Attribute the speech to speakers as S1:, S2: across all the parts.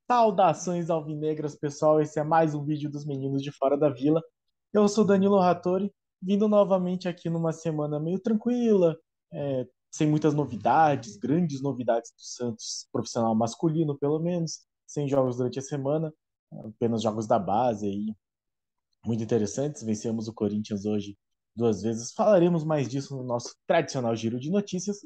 S1: Saudações alvinegras, pessoal. Esse é mais um vídeo dos meninos de Fora da Vila. Eu sou Danilo Rattori, vindo novamente aqui numa semana meio tranquila, sem muitas novidades, grandes novidades do Santos profissional masculino, pelo menos, sem jogos durante a semana, apenas jogos da base aí, muito interessantes. Vencemos o Corinthians hoje duas vezes. Falaremos mais disso no nosso tradicional giro de notícias,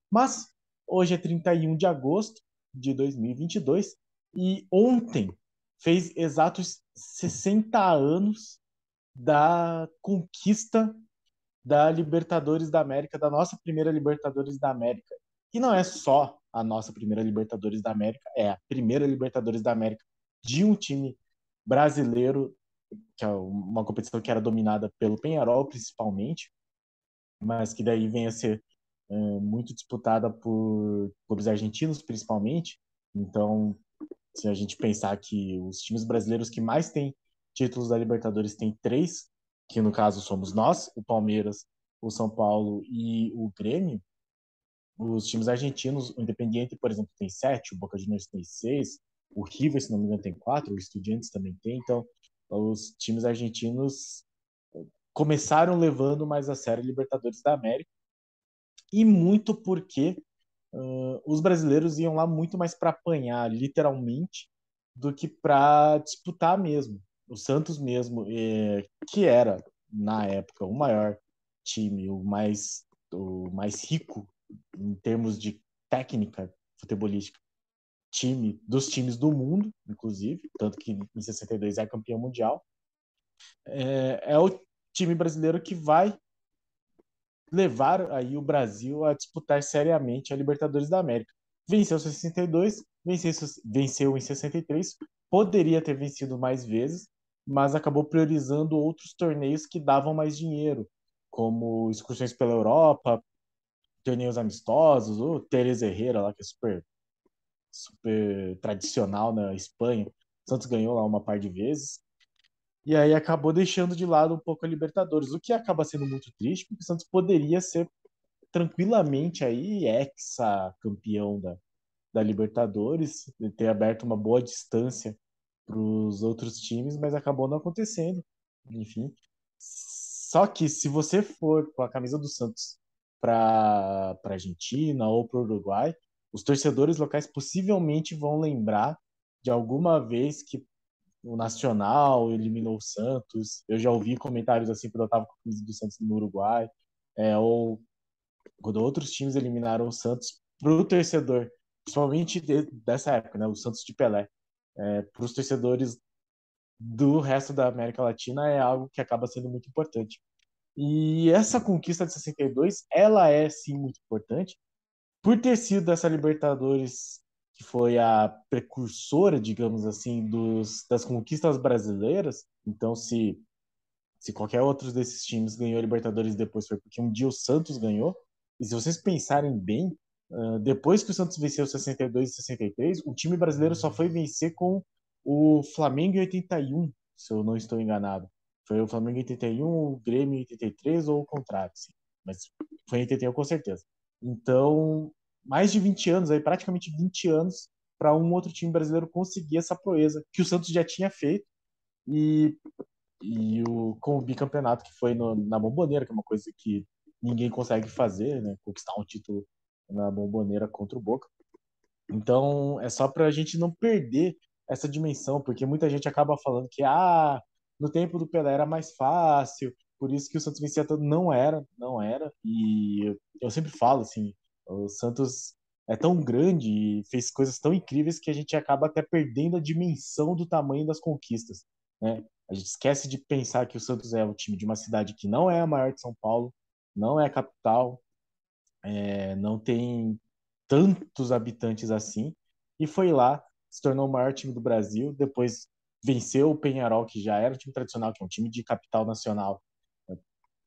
S1: mas hoje é 31 de agosto de 2022 e ontem fez exatos 60 anos da conquista da Libertadores da América, da nossa primeira Libertadores da América. E não é só a nossa primeira Libertadores da América, é a primeira Libertadores da América de um time brasileiro, que é uma competição que era dominada pelo Penharol principalmente, mas que daí vem a ser muito disputada por os argentinos, principalmente. Então, se a gente pensar que os times brasileiros que mais têm títulos da Libertadores têm três, que no caso somos nós, o Palmeiras, o São Paulo e o Grêmio, os times argentinos, o Independiente, por exemplo, tem sete, o Boca Juniors tem seis, o River, se não me engano, tem quatro, o Estudiantes também tem. Então, os times argentinos começaram levando mais a sério a Libertadores da América, e muito porque os brasileiros iam lá muito mais para apanhar, literalmente, do que para disputar mesmo. O Santos mesmo, que era, na época, o maior time, o mais rico em termos de técnica futebolística, time dos times do mundo, inclusive, tanto que em 62 é campeão mundial, é o time brasileiro que vai levar aí o Brasil a disputar seriamente a Libertadores da América. Venceu 62, venceu em 63, poderia ter vencido mais vezes, mas acabou priorizando outros torneios que davam mais dinheiro, como excursões pela Europa, torneios amistosos, o Teresa Herrera lá, que é super, super tradicional na Espanha. O Santos ganhou lá uma par de vezes. E aí acabou deixando de lado um pouco a Libertadores, o que acaba sendo muito triste, porque o Santos poderia ser tranquilamente aí ex-campeão da Libertadores, ter aberto uma boa distância para os outros times, mas acabou não acontecendo. Enfim. Só que se você for com a camisa do Santos para Argentina ou para o Uruguai, os torcedores locais possivelmente vão lembrar de alguma vez que o Nacional eliminou o Santos. Eu já ouvi comentários assim quando eu estava com a camisa do Santos no Uruguai, ou quando outros times eliminaram o Santos, para o torcedor, principalmente dessa época, né, o Santos de Pelé, para os torcedores do resto da América Latina é algo que acaba sendo muito importante. E essa conquista de 62, ela é sim muito importante por ter sido essa Libertadores que foi a precursora, digamos assim, das conquistas brasileiras. Então, se qualquer outro desses times ganhou a Libertadores depois, foi porque um dia o Santos ganhou. E se vocês pensarem bem, depois que o Santos venceu 62 e 63, o time brasileiro só foi vencer com o Flamengo em 81, se eu não estou enganado. Foi o Flamengo em 81, o Grêmio em 83 ou o contrário, sim. Mas foi em 81 com certeza. Então, mais de 20 anos, aí praticamente 20 anos, para um outro time brasileiro conseguir essa proeza que o Santos já tinha feito. E com o bicampeonato que foi na Bomboneira, que é uma coisa que ninguém consegue fazer, né? Conquistar um título na Bomboneira contra o Boca. Então, é só para a gente não perder essa dimensão, porque muita gente acaba falando que no tempo do Pelé era mais fácil, por isso que o Santos vencia tanto. Não era, não era. E eu sempre falo assim, o Santos é tão grande e fez coisas tão incríveis que a gente acaba até perdendo a dimensão do tamanho das conquistas, né? A gente esquece de pensar que o Santos é o time de uma cidade que não é a maior de São Paulo, não é a capital, não tem tantos habitantes assim, e foi lá, se tornou o maior time do Brasil, depois venceu o Penharol, que já era um time tradicional, que é um time de capital nacional,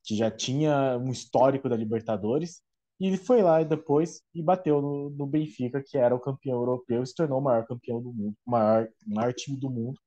S1: que já tinha um histórico da Libertadores, e ele foi lá e depois e bateu no Benfica, que era o campeão europeu, e se tornou o maior campeão do mundo, o maior time do mundo,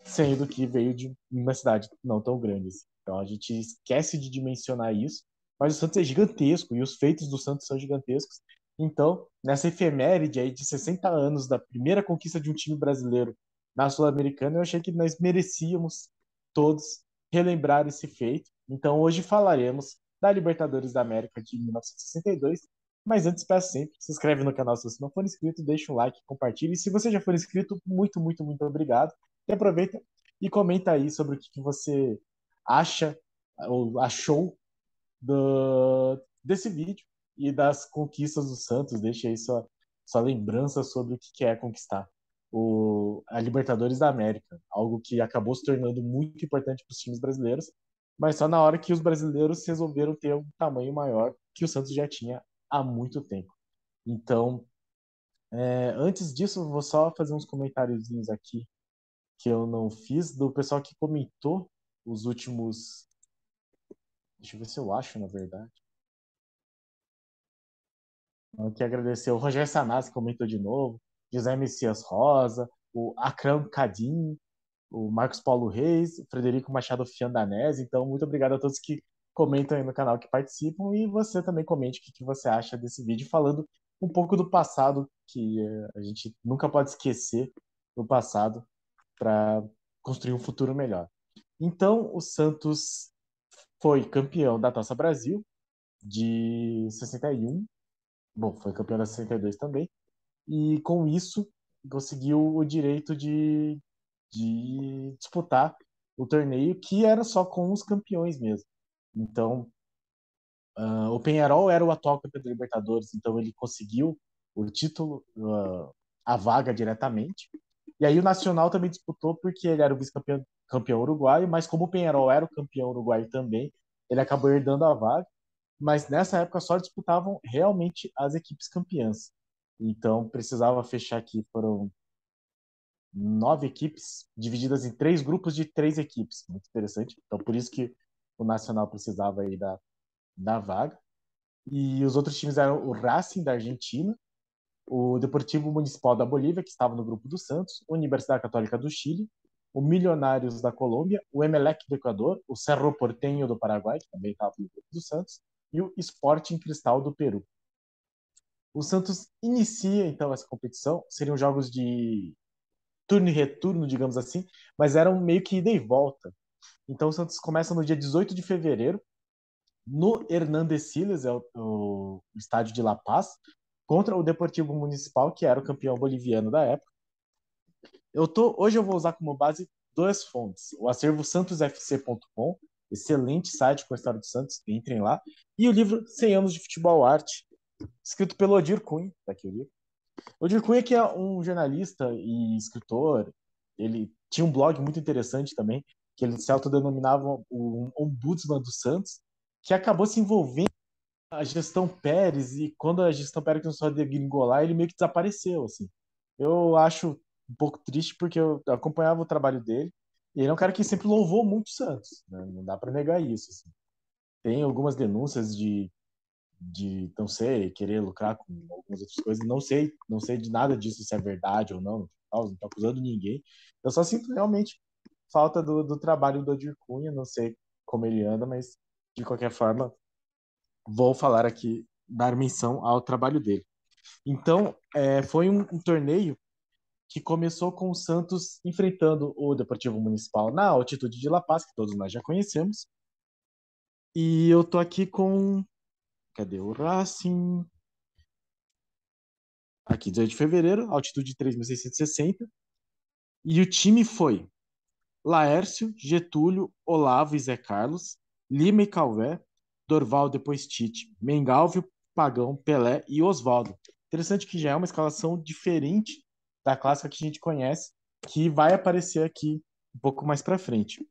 S1: sendo que veio de uma cidade não tão grande assim. Então a gente esquece de dimensionar isso, mas o Santos é gigantesco e os feitos do Santos são gigantescos. Então, nessa efeméride aí de 60 anos da primeira conquista de um time brasileiro na Sul-Americana, eu achei que nós merecíamos todos relembrar esse feito. Então, hoje falaremos da Libertadores da América de 1962. Mas antes, peço sempre, se inscreve no canal se você não for inscrito, deixa um like, compartilha. E se você já for inscrito, muito, muito, muito obrigado. E aproveita e comenta aí sobre o que você acha ou achou desse vídeo e das conquistas do Santos. Deixa aí sua lembrança sobre o que é conquistar a Libertadores da América, algo que acabou se tornando muito importante para os times brasileiros, mas só na hora que os brasileiros resolveram ter um tamanho maior que o Santos já tinha há muito tempo. Então, antes disso, eu vou só fazer uns comentáriozinhos aqui que eu não fiz, do pessoal que comentou os últimos. Deixa eu ver se eu acho, na verdade. Eu quero agradecer o Rogério Sanasi, que comentou de novo, José Messias Rosa, o Akram Kadim, o Marcos Paulo Reis, o Frederico Machado Fiandanese. Então, muito obrigado a todos que comentam aí no canal, que participam, e você também comente o que você acha desse vídeo, falando um pouco do passado, que a gente nunca pode esquecer do passado para construir um futuro melhor. Então, o Santos foi campeão da Taça Brasil de 61. Bom, foi campeão da 62 também, e com isso conseguiu o direito de disputar o torneio, que era só com os campeões mesmo. Então, o Penharol era o atual campeão da Libertadores, então ele conseguiu o título, a vaga diretamente. E aí o Nacional também disputou porque ele era o vice-campeão campeão uruguaio, mas como o Penharol era o campeão uruguaio também, ele acabou herdando a vaga. Mas nessa época só disputavam realmente as equipes campeãs. Então precisava fechar aqui, foram 9 equipes, divididas em 3 grupos de 3 equipes. Muito interessante. Então por isso que o Nacional precisava aí da vaga. E os outros times eram o Racing da Argentina, o Deportivo Municipal da Bolívia, que estava no grupo do Santos, a Universidade Católica do Chile, o Milionários da Colômbia, o Emelec do Equador, o Cerro Porteño do Paraguai, que também estava no grupo do Santos, e o Sporting Cristal do Peru. O Santos inicia então essa competição, seriam jogos de turno e retorno, digamos assim, mas eram meio que ida e volta. Então o Santos começa no dia 18 de fevereiro, no Hernández Siles, o estádio de La Paz, contra o Deportivo Municipal, que era o campeão boliviano da época. Hoje eu vou usar como base 2 fontes: o acervo santosfc.com, excelente site com a história do Santos, entrem lá, e o livro 100 anos de futebol arte, escrito pelo Odir Cunha, tá aqui o livro. Odir Cunha, que é um jornalista e escritor, ele tinha um blog muito interessante também, que ele se autodenominava o ombudsman do Santos, que acabou se envolvendo a gestão Pérez, e quando a gestão Pérez começou a degringolar, ele meio que desapareceu, assim. Eu acho um pouco triste porque eu acompanhava o trabalho dele, e ele é um cara que sempre louvou muito o Santos, né? Não dá para negar isso, assim. Tem algumas denúncias de, não sei, querer lucrar com algumas outras coisas, não sei de nada disso, se é verdade ou não, não estou acusando ninguém. Eu só sinto realmente falta do trabalho do Odir Cunha, não sei como ele anda, mas de qualquer forma vou falar aqui, dar menção ao trabalho dele. Então, foi um torneio que começou com o Santos enfrentando o Deportivo Municipal na altitude de La Paz, que todos nós já conhecemos. E eu tô aqui com. Cadê o Racing? Aqui, 18 de fevereiro, altitude de 3.660. E o time foi Laércio, Getúlio, Olavo e Zé Carlos, Lima e Calvé, Dorval, depois Tite, Mengalvio, Pagão, Pelé e Oswaldo. Interessante que já é uma escalação diferente da clássica que a gente conhece, que vai aparecer aqui um pouco mais para frente.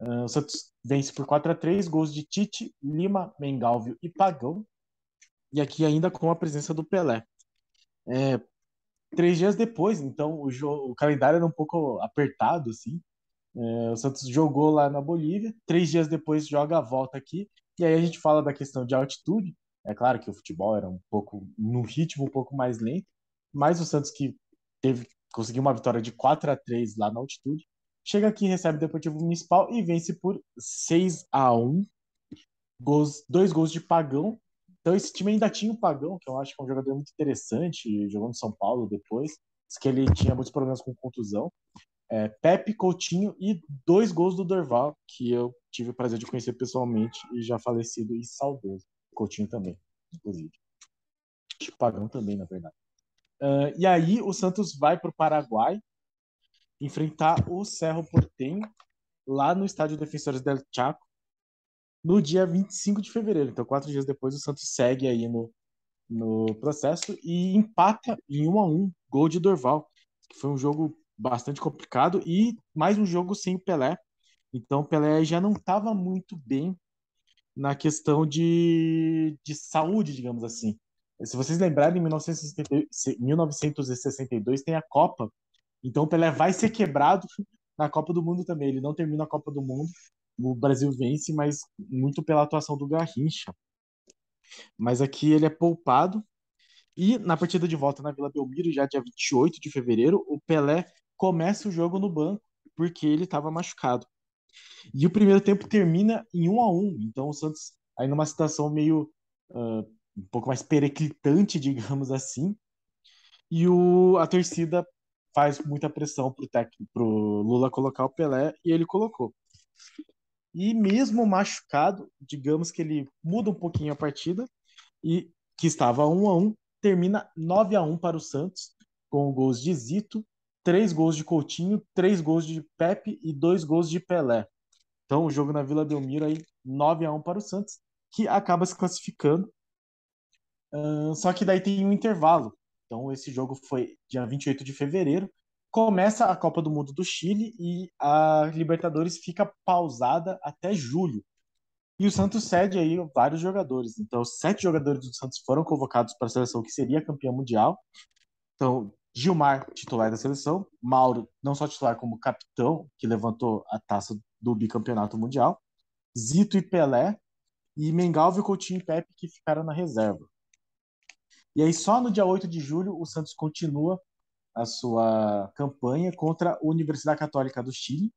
S1: O Santos vence por 4-3, gols de Tite, Lima, Mengalvio e Pagão, e aqui ainda com a presença do Pelé. 3 dias depois, então o calendário era um pouco apertado, assim. O Santos jogou lá na Bolívia, 3 dias depois joga a volta aqui, e aí a gente fala da questão de altitude. É claro que o futebol era um pouco, num ritmo um pouco mais lento, mas o Santos que conseguiu uma vitória de 4-3 lá na altitude, chega aqui, recebe o Deportivo Municipal e vence por 6-1, 2 gols de Pagão, Então esse time ainda tinha o Pagão, que eu acho que é um jogador muito interessante, jogou no São Paulo depois, diz que ele tinha muitos problemas com contusão. Pepe, Coutinho e 2 gols do Dorval, que eu tive o prazer de conhecer pessoalmente e já falecido e saudoso. Coutinho também, inclusive. Pagão também, na verdade. E aí o Santos vai para o Paraguai enfrentar o Cerro Porteño lá no estádio Defensores del Chaco no dia 25 de fevereiro. Então, 4 dias depois, o Santos segue aí no processo e empata em 1-1, gol de Dorval, que foi um jogo bastante complicado e mais um jogo sem o Pelé. Então, o Pelé já não estava muito bem na questão de saúde, digamos assim. Se vocês lembrarem, em 1962 tem a Copa, então o Pelé vai ser quebrado na Copa do Mundo também. Ele não termina a Copa do Mundo, o Brasil vence, mas muito pela atuação do Garrincha. Mas aqui ele é poupado. E na partida de volta na Vila Belmiro, já dia 28 de fevereiro, o Pelé começa o jogo no banco porque ele estava machucado. E o primeiro tempo termina em 1-1. Então o Santos aí numa situação meio um pouco mais periclitante, digamos assim. E a torcida faz muita pressão pro Lula colocar o Pelé e ele colocou. E mesmo machucado, digamos que ele muda um pouquinho a partida e que estava 1-1, termina 9-1 para o Santos, com gols de Zito, 3 gols de Coutinho, 3 gols de Pepe e 2 gols de Pelé. Então, o jogo na Vila Belmiro aí 9-1 para o Santos, que acaba se classificando. Só que daí tem um intervalo. Então, esse jogo foi dia 28 de fevereiro. Começa a Copa do Mundo do Chile e a Libertadores fica pausada até julho. E o Santos cede aí vários jogadores. Então, 7 jogadores do Santos foram convocados para a seleção que seria campeã mundial. Então, Gilmar, titular da seleção. Mauro, não só titular, como capitão, que levantou a taça do bicampeonato mundial. Zito e Pelé. E Mengalvio, Coutinho e Pepe, que ficaram na reserva. E aí, só no dia 8 de julho, o Santos continua a sua campanha contra a Universidade Católica do Chile,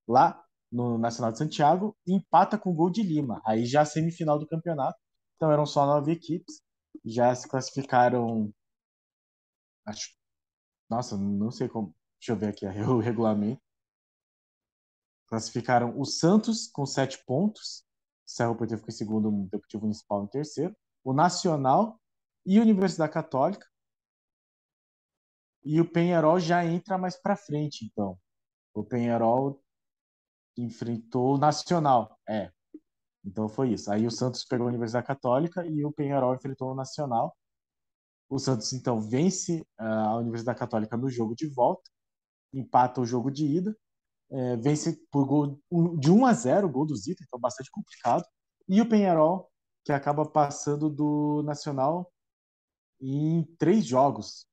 S1: lá no Nacional de Santiago, e empata com o gol de Lima. Aí já a semifinal do campeonato. Então eram só 9 equipes. Já se classificaram. Acho, nossa, não sei como. Deixa eu ver aqui o regulamento. Classificaram o Santos com 7 pontos. Cerro Porteño ficou em segundo, o Deportivo Municipal em terceiro. O Nacional e a Universidade Católica. E o Penharol já entra mais para frente, então. O Penharol enfrentou o Nacional. Então foi isso. Aí o Santos pegou a Universidade Católica e o Penharol enfrentou o Nacional. O Santos então vence a Universidade Católica no jogo de volta, empata o jogo de ida, vence por gol de 1-0, gol do Zito, então bastante complicado. E o Penharol, que acaba passando do Nacional em 3 jogos.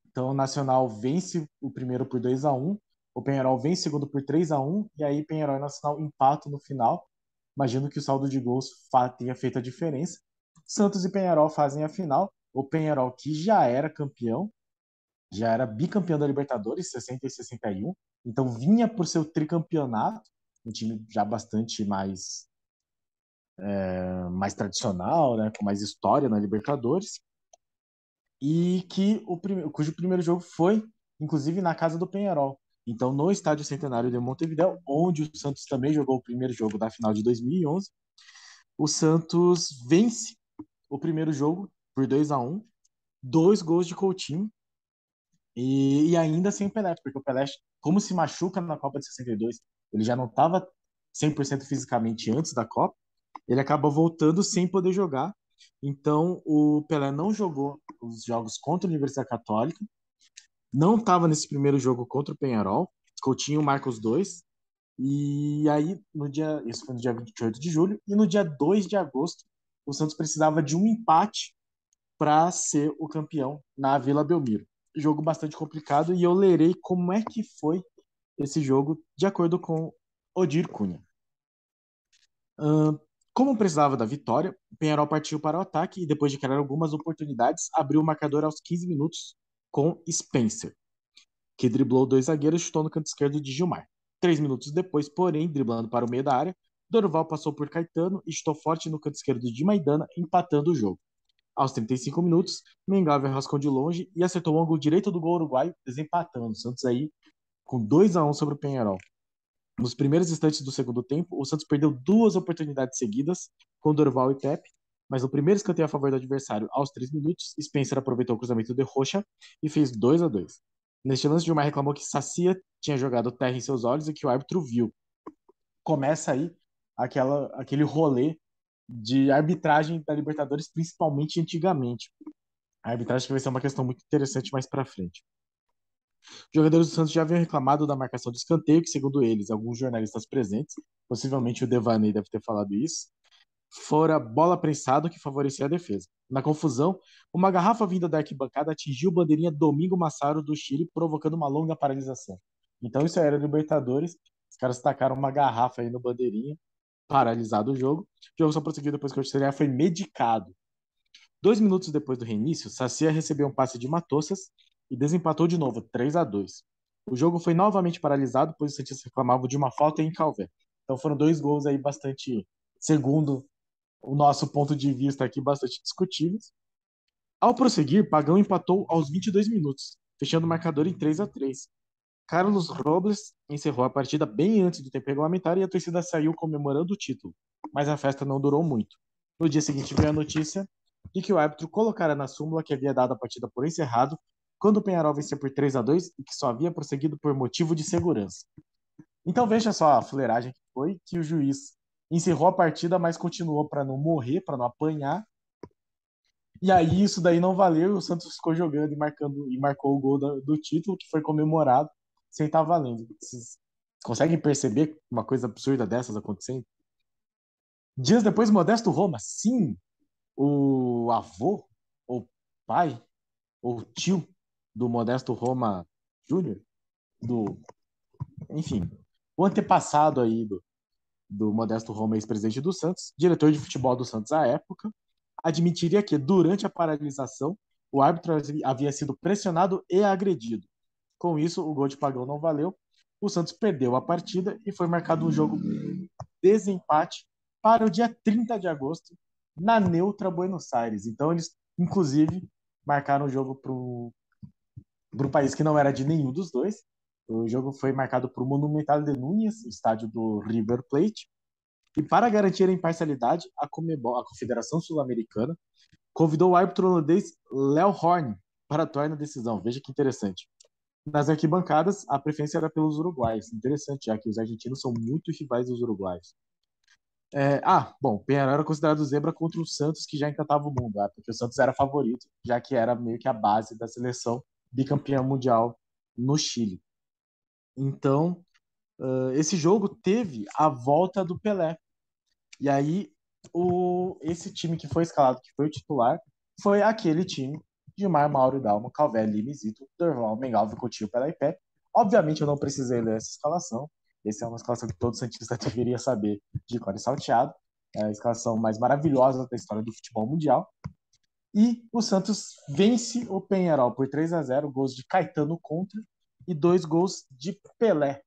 S1: Então o Nacional vence o primeiro por 2-1, o Penharol vence o segundo por 3-1, e aí Penharol e Nacional empatam no final. Imagino que o saldo de gols tenha feito a diferença. Santos e Penharol fazem a final. O Penharol, que já era campeão, já era bicampeão da Libertadores, 60 e 61. Então vinha por seu tricampeonato, um time já bastante mais tradicional, né, com mais história na Libertadores. E cujo primeiro jogo foi, inclusive, na casa do Penharol. Então, no Estádio Centenário de Montevidéu, onde o Santos também jogou o primeiro jogo da final de 2011, o Santos vence o primeiro jogo por 2-1, 2 gols de Coutinho e ainda sem o Pelé, porque o Pelé, como se machuca na Copa de 62, ele já não estava 100% fisicamente antes da Copa, ele acabou voltando sem poder jogar. Então, o Pelé não jogou os jogos contra a Universidade Católica, não estava nesse primeiro jogo contra o Penharol, Coutinho marca os dois, e aí, isso foi no dia 28 de julho, e no dia 2 de agosto, o Santos precisava de um empate para ser o campeão na Vila Belmiro. Jogo bastante complicado, e eu lerei como é que foi esse jogo, de acordo com Odir Cunha. Como precisava da vitória, o Penharol partiu para o ataque e, depois de criar algumas oportunidades, abriu o marcador aos 15 minutos com Spencer, que driblou 2 zagueiros e chutou no canto esquerdo de Gilmar. 3 minutos depois, porém, driblando para o meio da área, Dorival passou por Caetano e chutou forte no canto esquerdo de Maidana, empatando o jogo. Aos 35 minutos, Mengalvio rascou de longe e acertou o ângulo direito do gol uruguaio, desempatando. O Santos aí com 2-1 sobre o Peñarol. Nos primeiros instantes do segundo tempo, o Santos perdeu 2 oportunidades seguidas com Dorival e Pepe, mas no primeiro escanteio a favor do adversário, aos 3 minutos, Spencer aproveitou o cruzamento de Rocha e fez 2-2. Neste lance, Gilmar reclamou que Sacia tinha jogado terra em seus olhos e que o árbitro viu. Começa aí aquele rolê de arbitragem da Libertadores, principalmente antigamente. A arbitragem vai ser uma questão muito interessante mais para frente. Os jogadores do Santos já haviam reclamado da marcação de escanteio, que, segundo eles, alguns jornalistas presentes, possivelmente o Devaney deve ter falado isso, fora bola prensada que favorecia a defesa. Na confusão, uma garrafa vinda da arquibancada atingiu o bandeirinha Domingo Massaro do Chile, provocando uma longa paralisação. Então isso era Libertadores, os caras tacaram uma garrafa aí no bandeirinha, paralisado o jogo. O jogo só prosseguiu depois que o auxiliar foi medicado. 2 minutos depois do reinício, Sacia recebeu um passe de Matossas e desempatou de novo, 3-2. O jogo foi novamente paralisado, pois os santistas reclamavam de uma falta em Calvé. Então foram 2 gols aí bastante, segundo o nosso ponto de vista aqui, bastante discutíveis. Ao prosseguir, Pagão empatou aos 22 minutos, fechando o marcador em 3-3. Carlos Robles encerrou a partida bem antes do tempo regulamentar e a torcida saiu comemorando o título, mas a festa não durou muito. No dia seguinte veio a notícia de que o árbitro colocara na súmula que havia dado a partida por encerrado quando o Peñarol vencia por 3-2 e que só havia prosseguido por motivo de segurança. Então veja só a fuleiragem que foi, que o juiz encerrou a partida, mas continuou para não morrer, para não apanhar. E aí isso daí não valeu, o Santos ficou jogando e marcou o gol do título, que foi comemorado sem estar valendo. Vocês conseguem perceber uma coisa absurda dessas acontecendo? Dias depois, Modesto Roma, sim, o avô, ou pai, ou tio do Modesto Roma Júnior, enfim, o antepassado aí do Modesto Roma, ex-presidente do Santos, diretor de futebol do Santos à época, admitiria que, durante a paralisação, o árbitro havia sido pressionado e agredido. Com isso, o gol de Pagão não valeu, o Santos perdeu a partida e foi marcado um jogo desempate para o dia 30 de agosto, na neutra Buenos Aires. Então, eles, inclusive, marcaram o jogo para um país que não era de nenhum dos dois. O jogo foi marcado para o Monumental de Núñez, estádio do River Plate. E para garantir a imparcialidade, a Conmebol, a Confederação Sul-Americana, convidou o árbitro holandês Léo Horn para atuar na decisão. Veja que interessante. Nas arquibancadas, a preferência era pelos uruguaios. Interessante, já que os argentinos são muito rivais dos uruguaios. Bom, Peñarol era considerado zebra contra o Santos, que já encantava o mundo, porque o Santos era favorito, já que era meio que a base da seleção bicampeã mundial no Chile. Então, esse jogo teve a volta do Pelé. E aí, esse time que foi escalado, que foi o titular, foi aquele time: Gilmar, Mauro, Dalma, Calvé, Lima, Zito, Dorval, Mengalvio, Coutinho, Pelé e Pepe. Obviamente, eu não precisei ler essa escalação. Essa é uma escalação que todo santista deveria saber de cor e salteado. É a escalação mais maravilhosa da história do futebol mundial. E o Santos vence o Peñarol por 3-0, gols de Caetano contra e 2 gols de Pelé.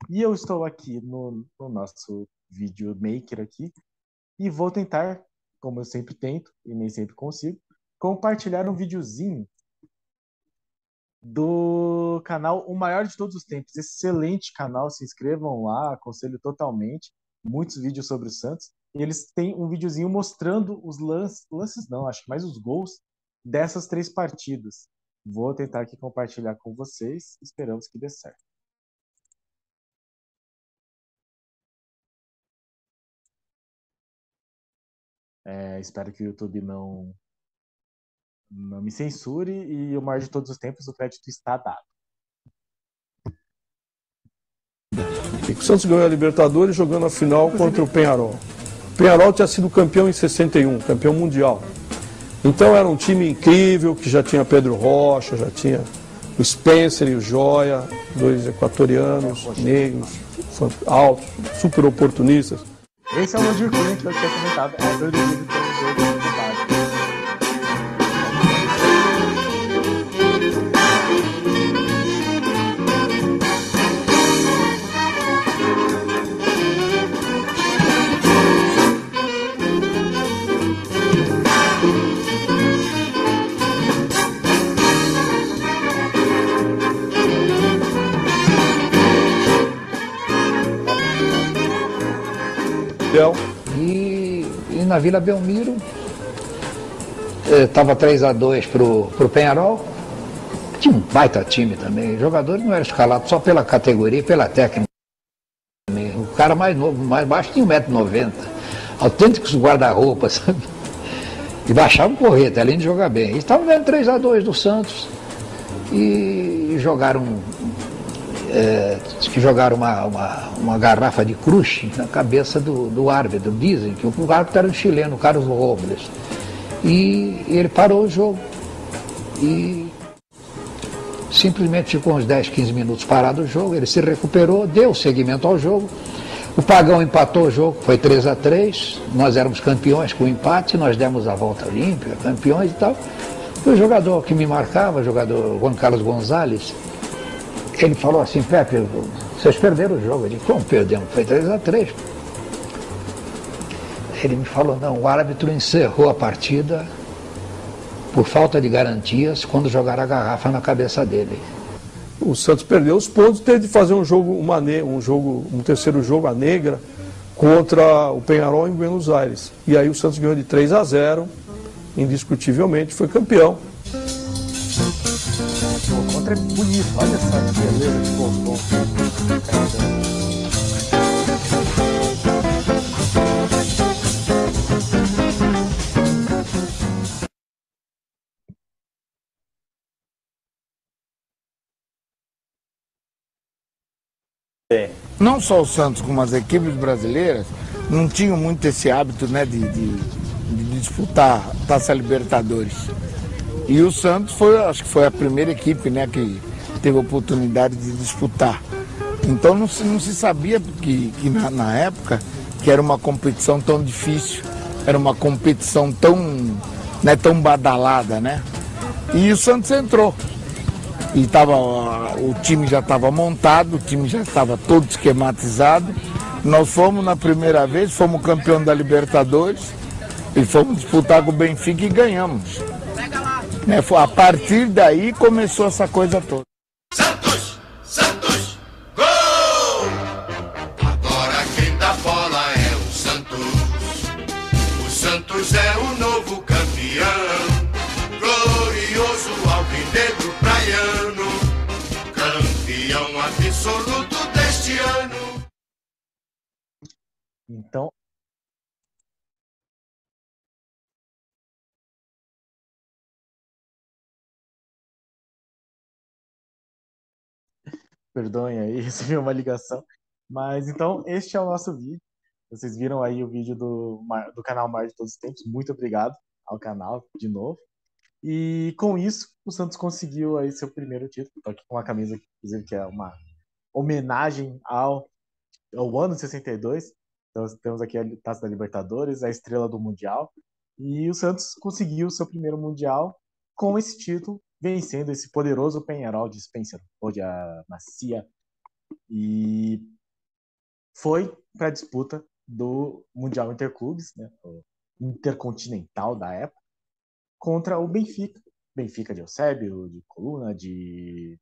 S1: E eu estou aqui no nosso videomaker aqui e vou tentar, como eu sempre tento e nem sempre consigo, compartilhar um videozinho do canal O Maior de Todos os Tempos. Excelente canal, se inscrevam lá, aconselho totalmente. Muitos vídeos sobre o Santos. E eles têm um videozinho mostrando os lances não, acho que mais os gols dessas 3 partidas. Vou tentar aqui compartilhar com vocês. Esperamos que dê certo. Espero que o YouTube não me censure e o maior de todos os tempos, o crédito está dado.
S2: O Santos ganhou a Libertadores jogando a final contra o Peñarol. O Peñarol tinha sido campeão em 61, campeão mundial. Então era um time incrível, que já tinha Pedro Rocha, já tinha o Spencer e o Joia, 2 equatorianos, negros, altos, super oportunistas.
S1: Esse é o Roger Cunha que eu tinha comentado, é autor do livro que eu usei no
S2: Del.
S3: E na Vila Belmiro estava 3-2 pro Peñarol. Tinha um baita time também. Os jogadores não eram escalados só pela categoria, pela técnica. O cara mais novo, mais baixo, tinha 1,90 m. Autênticos guarda-roupas, sabe? E baixavam correr, além de jogar bem. E estavam vendo 3-2 do Santos. E jogaram uma garrafa de crush na cabeça do árbitro. Dizem que o árbitro era um chileno, o Carlos Robles. E ele parou o jogo. E simplesmente ficou uns 10, 15 minutos parado o jogo. Ele se recuperou, deu seguimento ao jogo. O Pagão empatou o jogo, foi 3-3. Nós éramos campeões com o empate, nós demos a volta olímpica, campeões e tal. E o jogador que me marcava, o jogador Juan Carlos Gonzalez, ele falou assim: Pepe, vocês perderam o jogo. Eu disse: como perdemos? Foi 3-3. Ele me falou: não, o árbitro encerrou a partida por falta de garantias quando jogaram a garrafa na cabeça dele.
S2: O Santos perdeu os pontos, teve de fazer um terceiro jogo, a negra, contra o Peñarol em Buenos Aires. E aí o Santos ganhou de 3-0, indiscutivelmente foi campeão.
S1: O contra é bonito, olha só que beleza de bom.
S4: Não só o Santos, como as equipes brasileiras, não tinham muito esse hábito, né, de disputar a Taça Libertadores. E o Santos acho que foi a primeira equipe, né, que teve a oportunidade de disputar. Então não se sabia que na época que era uma competição tão difícil, era uma competição tão badalada, né? E o Santos entrou. E o time já estava montado, o time já estava todo esquematizado. Nós fomos na primeira vez, fomos campeão da Libertadores e fomos disputar com o Benfica e ganhamos. A partir daí começou essa coisa toda.
S5: Santos, gol! Agora quem dá bola é o Santos. O Santos é o novo campeão. Glorioso alvinegro praiano, campeão absoluto deste ano.
S1: Então, perdoem aí, recebi uma ligação. Mas então, este é o nosso vídeo. Vocês viram aí o vídeo do canal Mar de Todos os Tempos. Muito obrigado ao canal de novo. E com isso, o Santos conseguiu aí seu primeiro título. Estou aqui com uma camisa, inclusive, que é uma homenagem ao ano 62. Então, temos aqui a Taça da Libertadores, a estrela do Mundial. E o Santos conseguiu seu primeiro Mundial com esse título, vencendo esse poderoso Peñarol de Spencer Macia. E foi para a disputa do Mundial Interclubes, né, o intercontinental da época, contra o Benfica de Eusébio, de Coluna, de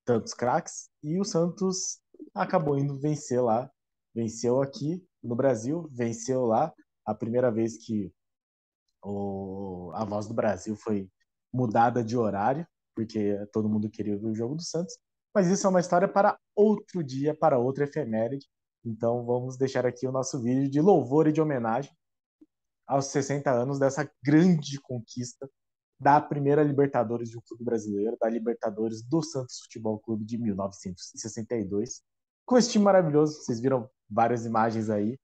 S1: tantos craques, e o Santos acabou indo vencer lá, venceu aqui no Brasil, venceu lá, a primeira vez que a Voz do Brasil foi mudada de horário, porque todo mundo queria ver o jogo do Santos, mas isso é uma história para outro dia, para outra efeméride, então vamos deixar aqui o nosso vídeo de louvor e de homenagem aos 60 anos dessa grande conquista da primeira Libertadores de um clube brasileiro, da Libertadores do Santos Futebol Clube de 1962. Com esse time maravilhoso, vocês viram várias imagens aí.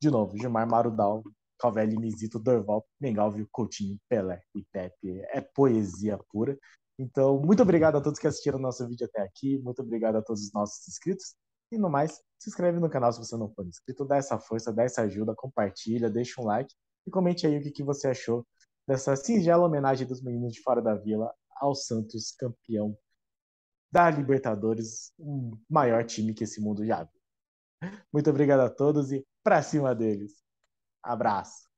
S1: De novo, Gilmar, Marudal, Calvelli, Nizito, Dorval, Mengalvio, Coutinho, Pelé e Pepe. É poesia pura. Então, muito obrigado a todos que assistiram o nosso vídeo até aqui. Muito obrigado a todos os nossos inscritos. E no mais, se inscreve no canal se você não for inscrito. Dá essa força, dá essa ajuda, compartilha, deixa um like e comente aí o que você achou dessa singela homenagem dos meninos de Fora da Vila ao Santos, campeão da Libertadores, o maior time que esse mundo já viu. Muito obrigado a todos e pra cima deles. Abraço.